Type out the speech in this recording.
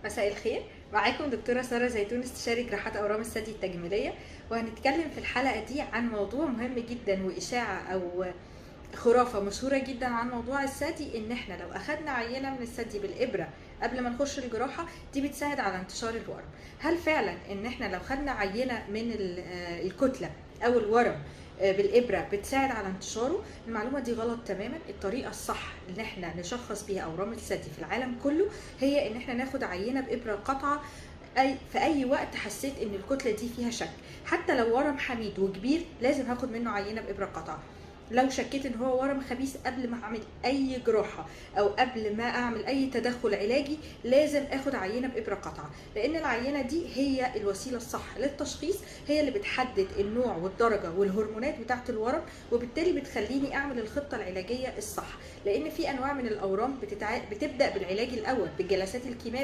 مساء الخير. معاكم دكتورة سارة زيتون، استشاري جراحات أورام الثدي التجميلية، وهنتكلم في الحلقة دي عن موضوع مهم جدا وإشاعة أو خرافة مشهورة جدا عن موضوع الثدي، إن احنا لو أخدنا عينة من الثدي بالإبرة قبل ما نخش الجراحة دي بتساعد على انتشار الورم. هل فعلا إن احنا لو خدنا عينة من الكتلة أو الورم بالإبرة بتساعد على انتشاره؟ المعلومة دي غلط تماما. الطريقة الصح اللي احنا نشخص بيها أورام الثدي في العالم كله هي إن احنا ناخد عينة بإبرة قطعة في اي وقت حسيت ان الكتله دي فيها شك. حتى لو ورم حميد وكبير لازم هاخد منه عينه بابره قطعه. لو شكيت ان هو ورم خبيث قبل ما اعمل اي جراحه او قبل ما اعمل اي تدخل علاجي لازم اخد عينه بابره قطعه، لان العينه دي هي الوسيله الصح للتشخيص، هي اللي بتحدد النوع والدرجه والهرمونات بتاعه الورم، وبالتالي بتخليني اعمل الخطه العلاجيه الصح. لان في انواع من الاورام بتبدا بالعلاج الاول بالجلسات الكيماويه